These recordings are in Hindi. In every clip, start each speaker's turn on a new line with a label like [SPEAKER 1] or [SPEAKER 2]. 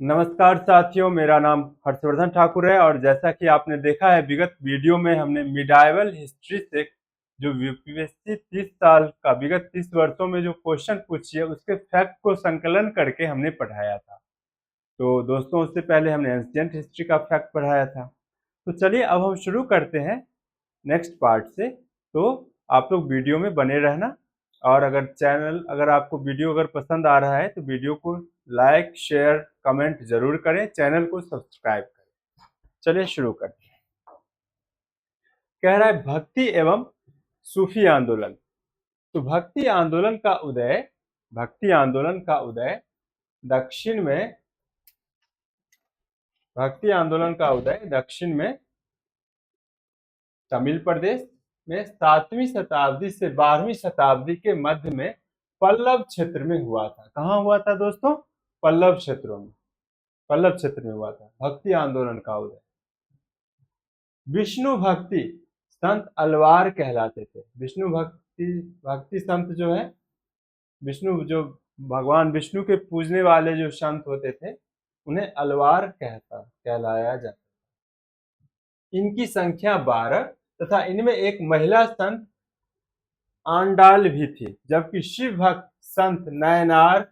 [SPEAKER 1] नमस्कार साथियों, मेरा नाम हर्षवर्धन ठाकुर है और जैसा कि आपने देखा है विगत वीडियो में हमने मिडाइवल हिस्ट्री से जो यूपीएससी 30 साल का विगत 30 वर्षों में जो क्वेश्चन पूछी है उसके फैक्ट को संकलन करके हमने पढ़ाया था। तो दोस्तों, उससे पहले हमने एंशिएंट हिस्ट्री का फैक्ट पढ़ाया था। तो चलिए अब हम शुरू करते हैं नेक्स्ट पार्ट से। तो आप लोग वीडियो में बने रहना और अगर आपको वीडियो पसंद आ रहा है तो वीडियो को लाइक शेयर कमेंट जरूर करें, चैनल को सब्सक्राइब करें। चलिए शुरू करते हैं। कह रहा है भक्ति एवं सूफी आंदोलन। तो भक्ति आंदोलन का उदय दक्षिण में तमिल प्रदेश में 7वीं शताब्दी से 12वीं शताब्दी के मध्य में पल्लव क्षेत्र में हुआ था। कहाँ हुआ था दोस्तों? पल्लव क्षेत्र में हुआ था भक्ति आंदोलन का उदय। विष्णु भक्ति संत अलवार कहलाते थे। विष्णु भक्ति संत जो है, जो भगवान विष्णु के पूजने वाले जो संत होते थे उन्हें अलवार कहलाया जाता। इनकी संख्या 12 तथा इनमें एक महिला संत आंडाल भी थी, जबकि शिव भक्त संत नयनार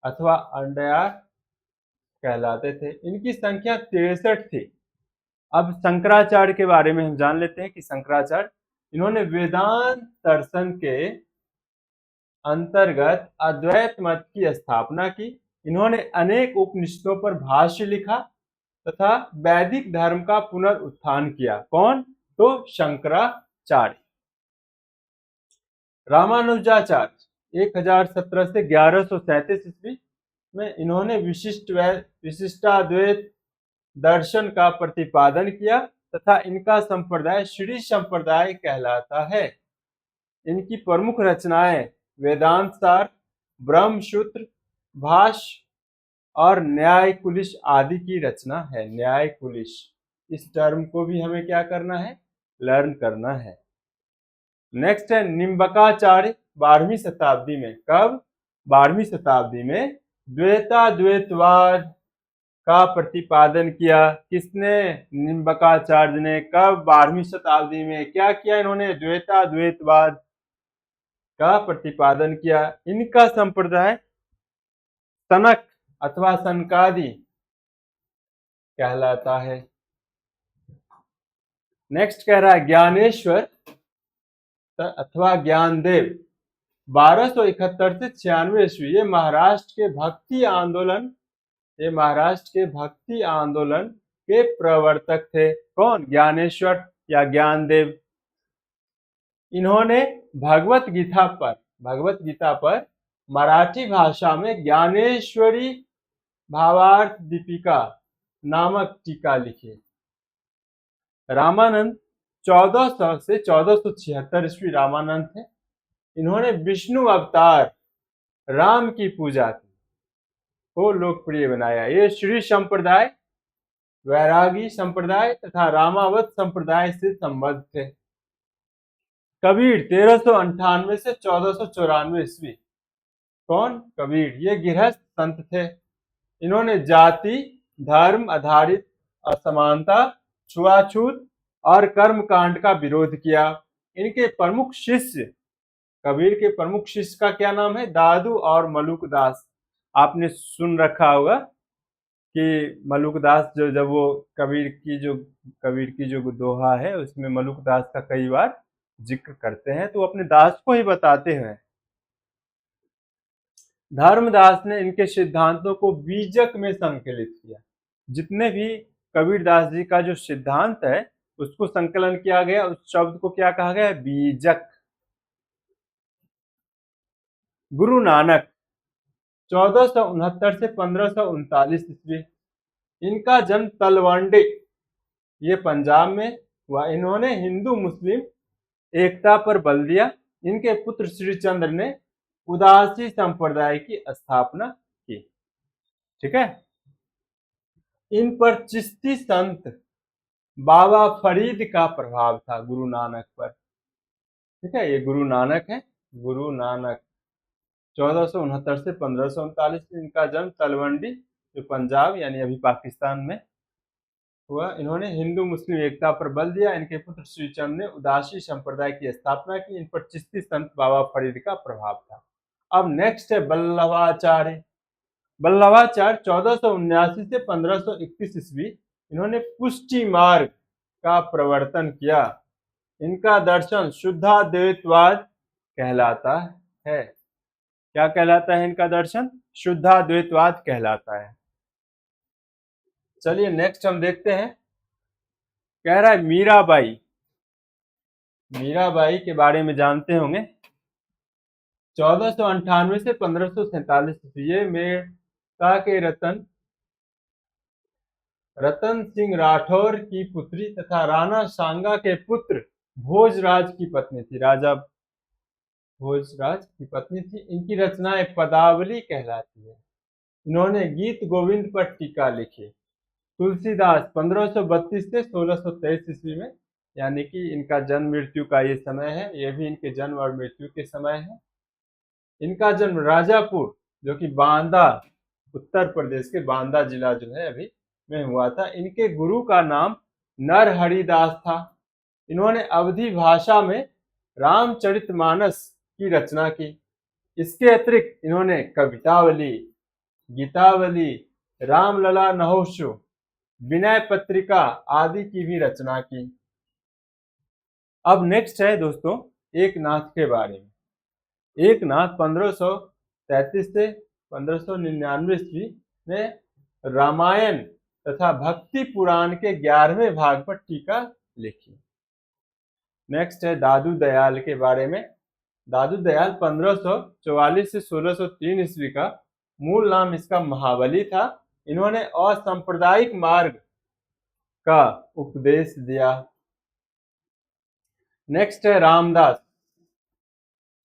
[SPEAKER 1] अथवा अंडयार कहलाते थे। इनकी संख्या 63 थी। अब शंकराचार्य के बारे में हम जान लेते हैं कि शंकराचार्य इन्होंने वेदांत दर्शन के अंतर्गत अद्वैत मत की स्थापना की। इन्होंने अनेक उपनिषदों पर भाष्य लिखा तथा वैदिक धर्म का पुनरुत्थान किया। कौन? तो शंकराचार्य। रामानुजाचार्य 1017 से 1137 ईस्वी में इन्होंने विशिष्टाद्वैत दर्शन का प्रतिपादन किया तथा इनका संप्रदाय श्री संप्रदाय कहलाता है। इनकी प्रमुख रचनाएं वेदांत सार, ब्रह्मसूत्र, भाष्य और न्याय कुलिश आदि की रचना है। न्याय कुलिश, इस टर्म को भी हमें क्या करना है? लर्न करना है। नेक्स्ट है निम्बकाचार्य 12वीं शताब्दी में। कब? 12वीं शताब्दी में द्वैताद्वैतवाद का प्रतिपादन किया। किसने? निम्बकाचार्य ने। कब? 12वीं शताब्दी में। क्या किया इन्होंने? द्वैताद्वैतवाद का प्रतिपादन किया। इनका संप्रदाय सनक अथवा सनकादि कहलाता है। नेक्स्ट कह रहा है ज्ञानेश्वर अथवा ज्ञानदेव 1271 से 96 ईस्वी। ये महाराष्ट्र के भक्ति आंदोलन के प्रवर्तक थे। कौन? ज्ञानेश्वर या ज्ञानदेव। इन्होंने भगवत गीता पर मराठी भाषा में ज्ञानेश्वरी भावार्थ दीपिका नामक टीका लिखी। रामानंद 1400 से 1476 ईस्वी रामानंद थे। इन्होंने विष्णु अवतार राम की पूजा को लोकप्रिय बनाया। ये श्री संप्रदाय, वैरागी संप्रदाय तथा रामावत संप्रदाय से संबद्ध थे। कबीर 1398 से 1494 ईस्वी। कौन? कबीर। ये गृहस्थ संत थे। इन्होंने जाति धर्म आधारित असमानता, छुआछूत और कर्मकांड का विरोध किया। इनके प्रमुख शिष्य, कबीर के प्रमुख शिष्य का क्या नाम है? दादू और मलुकदास। आपने सुन रखा होगा कि मलुकदास जब वो कबीर की जो दोहा है उसमें मलुकदास का कई बार जिक्र करते हैं, तो अपने दास को ही बताते हैं। धर्मदास ने इनके सिद्धांतों को बीजक में संकलित किया। जितने भी कबीरदास जी का जो सिद्धांत है उसको संकलन किया गया। उस शब्द को क्या कहा गया? बीजक। गुरु नानक 1469 से 1539 ईस्वी। इनका जन्म तलवंडी, ये पंजाब में हुआ। इन्होंने हिंदू मुस्लिम एकता पर बल दिया। इनके पुत्र श्री चंद्र ने उदासी संप्रदाय की स्थापना की। ठीक है। इन पर चिश्ती संत बाबा फरीद का प्रभाव था गुरु नानक पर। ठीक है, ये गुरु नानक है, गुरु नानक 1469 से 1539 में इनका जन्म तलवंडी, जो पंजाब यानी अभी पाकिस्तान में हुआ। इन्होंने हिंदू मुस्लिम एकता पर बल दिया। इनके पुत्र श्रीचंद ने उदासी संप्रदाय की स्थापना की। इन पर चिश्ती संत बाबा फरीद का प्रभाव था। अब नेक्स्ट है वल्लभाचार्य। वल्लभाचार्य 1479 से 1531 ईस्वी, इन्होंने पुष्टि मार्ग का प्रवर्तन किया। इनका दर्शन शुद्धाद्वैतवाद कहलाता है। क्या कहलाता है इनका दर्शन? शुद्धाद्वैतवाद कहलाता है। चलिए नेक्स्ट हम देखते हैं। कह रहा है मीराबाई। मीराबाई के बारे में जानते होंगे। 1498 से 1547 ईस्वी में का के रतन सिंह राठौर की पुत्री तथा राणा सांगा के पुत्र भोजराज की पत्नी थी। राजा भोजराज की पत्नी थी। इनकी रचनाएं पदावली कहलाती है। इन्होंने गीत गोविंद पर टीका लिखी। तुलसीदास 1532 से 1623 ईस्वी में, यानी कि इनका जन्म मृत्यु का ये समय है। ये भी इनके जन्म और मृत्यु के समय है। इनका जन्म राजापुर, जो कि बांदा, उत्तर प्रदेश के बांदा जिला जो है अभी में हुआ था। इनके गुरु का नाम नरहरिदास था। इन्होंने अवधी भाषा में रामचरितमानस की रचना की। इसके अतिरिक्त इन्होंने कवितावली, गीतावली, रामलला नहुषु, विनय पत्रिका आदि की भी रचना की। अब नेक्स्ट है दोस्तों एकनाथ के बारे में। एकनाथ 1533 से 1599 ईस्वी में रामायण तथा भक्ति पुराण के 11वें भाग पर टीका लिखी। नेक्स्ट है दादू दयाल के बारे में। दादू दयाल 1544 से 1603 ईस्वी का, मूल नाम इसका महाबली था। इन्होंने असांप्रदायिक मार्ग का उपदेश दिया। नेक्स्ट है रामदास।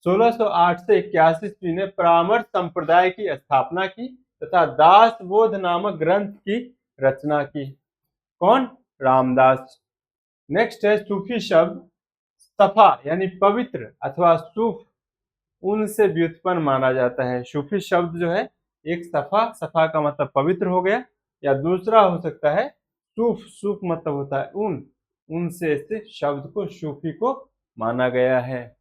[SPEAKER 1] 1608 से 81 ईस्वी में परामर्श संप्रदाय की स्थापना की तथा दास बोध नामक ग्रंथ की रचना की। कौन? रामदास। नेक्स्ट है सूफी शब्द सफा यानी पवित्र अथवा सूफ, उनसे व्युत्पन्न माना जाता है। सूफी शब्द जो है, एक सफा का मतलब पवित्र हो गया, या दूसरा हो सकता है सूफ, सूफ मतलब होता है ऊन, उनसे इस शब्द को सूफी को माना गया है।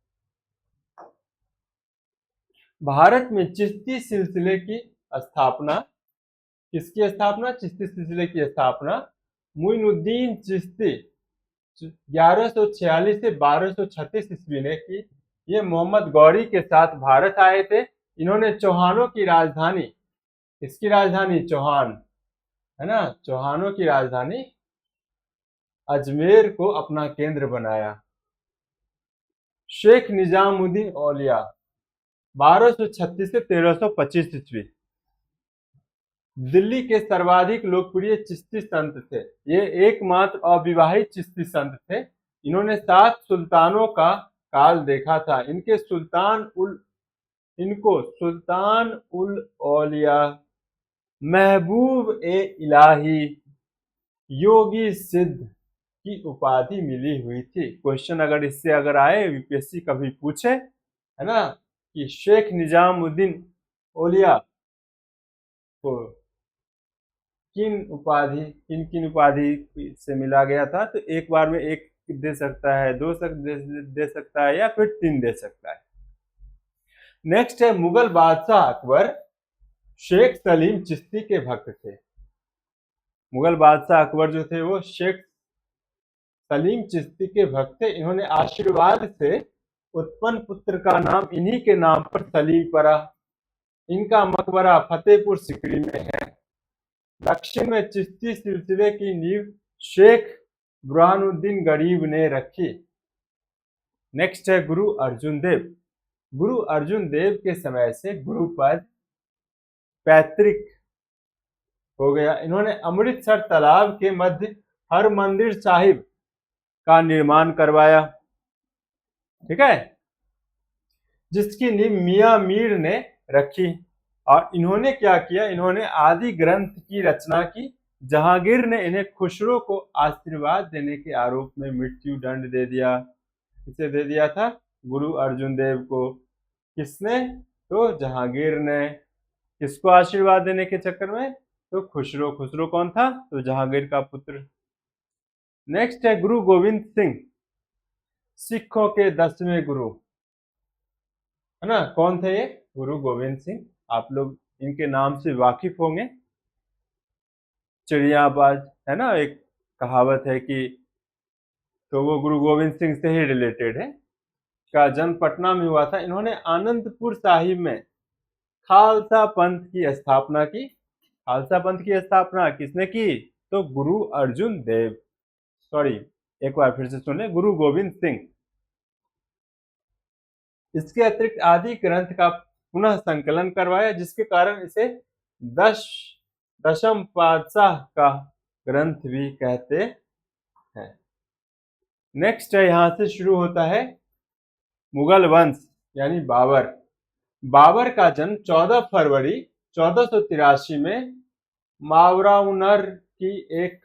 [SPEAKER 1] भारत में चिश्ती सिलसिले की स्थापना, किसकी स्थापना? चिश्ती सिलसिले की स्थापना मुइनुद्दीन चिश्ती 1146 से 1236 ईस्वी ने की। ये मोहम्मद गौरी के साथ भारत आए थे। इन्होंने चौहानों की राजधानी, किसकी राजधानी? चौहान, है ना, चौहानों की राजधानी अजमेर को अपना केंद्र बनाया। शेख निजामुद्दीन औलिया 1236 से 1325 ईस्वी, दिल्ली के सर्वाधिक लोकप्रिय चिश्ती संत थे। ये एकमात्र अविवाहित चिश्ती संत थे। इन्होंने 7 सुल्तानों का काल देखा था। इनको सुल्तान उल औलिया, महबूब ए इलाही, योगी सिद्ध की उपाधि मिली हुई थी। क्वेश्चन अगर इससे अगर आए, यूपीएससी कभी पूछे, है ना, कि शेख निजामुद्दीन औलिया को किन किन उपाधि से मिला गया था, तो एक बार में एक दे सकता है, 2 दे सकता है, या फिर 3 दे सकता है। नेक्स्ट है मुगल बादशाह अकबर शेख सलीम चिश्ती के भक्त थे। मुगल बादशाह अकबर जो थे वो शेख सलीम चिश्ती के भक्त थे। इन्होंने आशीर्वाद से उत्पन्न पुत्र का नाम इन्हीं के नाम पर सलीम पड़ा। इनका मकबरा फतेहपुर सिकरी में है। दक्षिण में चिश्ती सिलसिले की नींव शेख बुरहानुद्दीन गरीब ने रखी। नेक्स्ट है गुरु अर्जुन देव। गुरु अर्जुन देव के समय से गुरु पद पैतृक हो गया। इन्होंने अमृतसर तालाब के मध्य हरमंदिर साहिब का निर्माण करवाया, ठीक है, जिसकी नींव मियां मीर ने रखी। और इन्होंने क्या किया, इन्होंने आदि ग्रंथ की रचना की। जहांगीर ने इन्हें खुसरो को आशीर्वाद देने के आरोप में मृत्यु दंड दे दिया। किसे दे दिया था? गुरु अर्जुन देव को। किसने? तो जहांगीर ने। किसको आशीर्वाद देने के चक्कर में? तो खुसरो। खुसरो कौन था? तो जहांगीर का पुत्र। नेक्स्ट है गुरु गोविंद सिंह, सिखों के 10वें गुरु, है ना। कौन थे ये? गुरु गोविंद सिंह। आप लोग इनके नाम से वाकिफ होंगे। चिड़ियाबाज, है ना, एक कहावत है कि, तो वो गुरु गोविंद सिंह से ही रिलेटेड है। का जन्म पटना में हुआ था। इन्होंने आनंदपुर साहिब में खालसा पंथ की स्थापना की। खालसा पंथ की स्थापना किसने की? तो गुरु अर्जुन देव, सॉरी एक बार फिर से सुने, गुरु गोविंद सिंह। इसके अतिरिक्त आदि ग्रंथ का पुनः संकलन करवाया, जिसके कारण इसे दशम पातशाह का ग्रंथ भी कहते हैं। नेक्स्ट है, यहां से शुरू होता है मुगल वंश यानी बाबर। बाबर का जन्म 14 फरवरी 1483 में मावराउनर की एक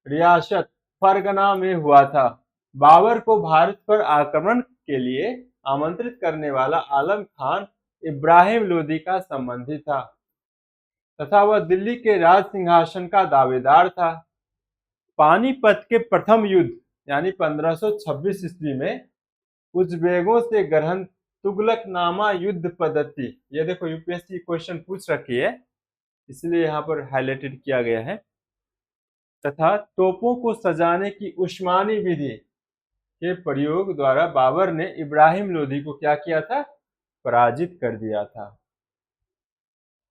[SPEAKER 1] रियासत फरगना में हुआ था। बाबर को भारत पर आक्रमण के लिए आमंत्रित करने वाला आलम खान इब्राहिम लोदी का संबंधी था तथा वह दिल्ली के राज सिंहासन का दावेदार था। पानीपत के प्रथम युद्ध यानी 1526 ईस्वी में उज़्बेकों से ग्रहण तुगलकनामा युद्ध पद्धति, ये देखो यूपीएससी क्वेश्चन पूछ रखी है, इसलिए यहाँ पर हाईलाइटेड किया गया है, तथा तोपों को सजाने की उस्मानी विधि के प्रयोग द्वारा बाबर ने इब्राहिम लोदी को क्या किया था? पराजित कर दिया था।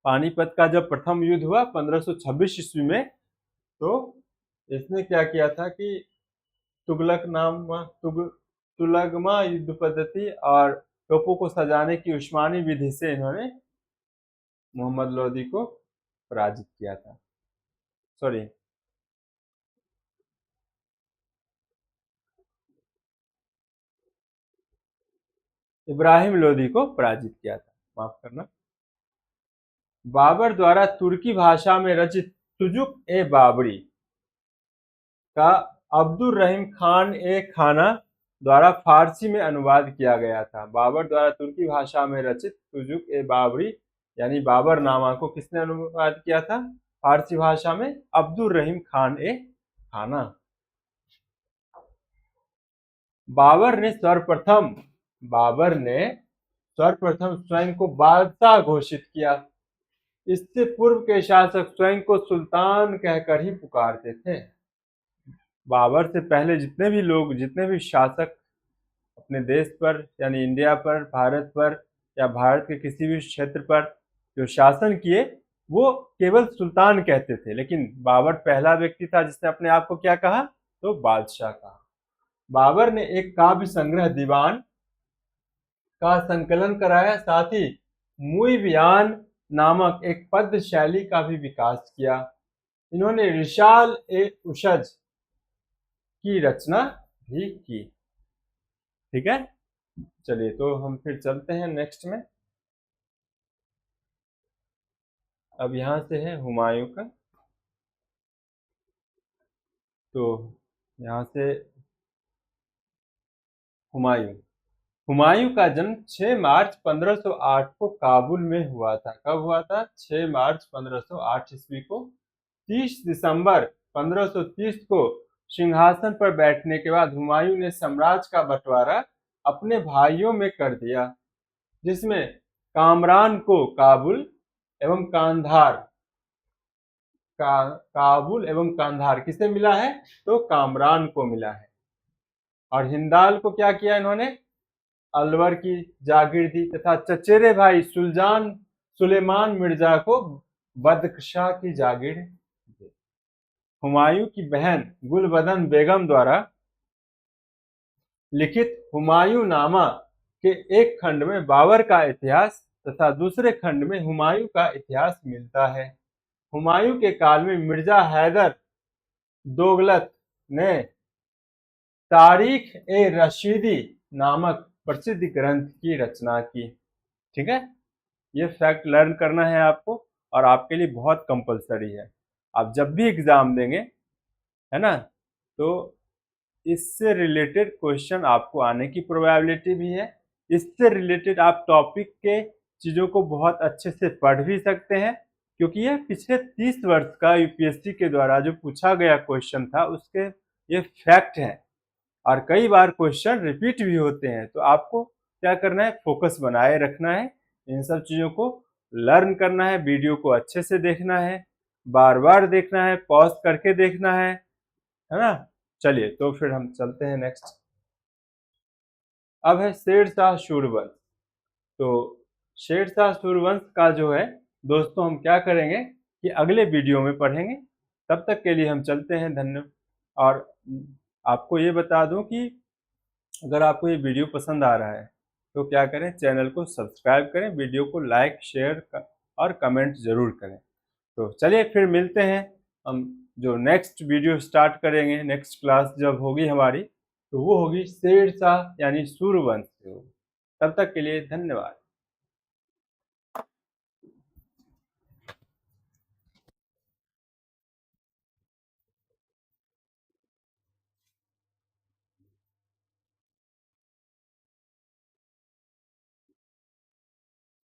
[SPEAKER 1] पानीपत का जब प्रथम युद्ध हुआ 1526 ईस्वी में, तो इसने क्या किया था कि तुगलकमा युद्ध पद्धति और तोपों को सजाने की उस्मानी विधि से इन्होंने मोहम्मद लोदी को पराजित किया था। सॉरी, इब्राहिम लोदी को पराजित किया था, माफ करना। बाबर द्वारा तुर्की भाषा में रचित तुजुक ए बाबरी का अब्दुल रहीम खान ए खाना द्वारा फारसी में अनुवाद किया गया था। बाबर द्वारा तुर्की भाषा में रचित तुजुक ए बाबरी यानी बाबरनामा को किसने अनुवाद किया था फारसी भाषा में? अब्दुल रहीम खान ए खाना। बाबर ने सर्वप्रथम स्वयं को बादशाह घोषित किया। इससे पूर्व के शासक स्वयं को सुल्तान कहकर ही पुकारते थे। बाबर से पहले जितने भी शासक अपने देश पर यानी इंडिया पर, भारत पर या भारत के किसी भी क्षेत्र पर जो शासन किए, वो केवल सुल्तान कहते थे, लेकिन बाबर पहला व्यक्ति था जिसने अपने आप को क्या कहा? तो बादशाह कहा। बाबर ने एक काव्य संग्रह दीवान का संकलन कराया, साथ ही मुइवियान नामक एक पद्य शैली का भी विकास किया। इन्होंने रिसाल ए उशज की रचना भी की। ठीक है, चलिए तो हम फिर चलते हैं नेक्स्ट में। अब यहां से है हुमायूं का, तो यहां से हुमायूं का जन्म 6 मार्च 1508 को काबुल में हुआ था। कब हुआ था? 6 मार्च 1508 ईस्वी को। 30 दिसंबर 1530 को सिंहासन पर बैठने के बाद हुमायूं ने साम्राज्य का बंटवारा अपने भाइयों में कर दिया, जिसमें कामरान को काबुल एवं कांधार किसे मिला है? तो कामरान को मिला है। और हिंदाल को क्या किया इन्होंने? अलवर की जागीर दी, तथा चचेरे भाई सुलेमान मिर्जा को बदख्शां की जागीर दी। हुमायूं की बहन गुलबदन बेगम द्वारा लिखित हुमायूं नामा के एक खंड में बाबर का इतिहास तथा दूसरे खंड में हुमायूं का इतिहास मिलता है। हुमायूं के काल में मिर्जा हैदर दोगलत ने तारीख ए रशीदी नामक प्रसिद्ध ग्रंथ की रचना की। ठीक है, ये फैक्ट लर्न करना है आपको, और आपके लिए बहुत कंपलसरी है। आप जब भी एग्जाम देंगे, है ना, तो इससे रिलेटेड क्वेश्चन आपको आने की प्रोबेबिलिटी भी है। इससे रिलेटेड आप टॉपिक के चीज़ों को बहुत अच्छे से पढ़ भी सकते हैं, क्योंकि ये पिछले 30 वर्ष का यूपीएससी के द्वारा जो पूछा गया क्वेश्चन था उसके ये फैक्ट है। और कई बार क्वेश्चन रिपीट भी होते हैं, तो आपको क्या करना है, फोकस बनाए रखना है, इन सब चीज़ों को लर्न करना है, वीडियो को अच्छे से देखना है, बार बार देखना है, पॉज करके देखना है ना। चलिए तो फिर हम चलते हैं नेक्स्ट। अब है शेरशाह सूरवंश। तो शेरशाह सूरवंश का जो है दोस्तों हम क्या करेंगे कि अगले वीडियो में पढ़ेंगे। तब तक के लिए हम चलते हैं, धन्यवाद। और आपको ये बता दूं कि अगर आपको ये वीडियो पसंद आ रहा है तो क्या करें, चैनल को सब्सक्राइब करें, वीडियो को लाइक शेयर और कमेंट जरूर करें। तो चलिए फिर मिलते हैं, हम जो नेक्स्ट वीडियो स्टार्ट करेंगे, नेक्स्ट क्लास जब होगी हमारी, तो वो होगी शेरशाह यानी सूरवंश। तब तक के लिए धन्यवाद।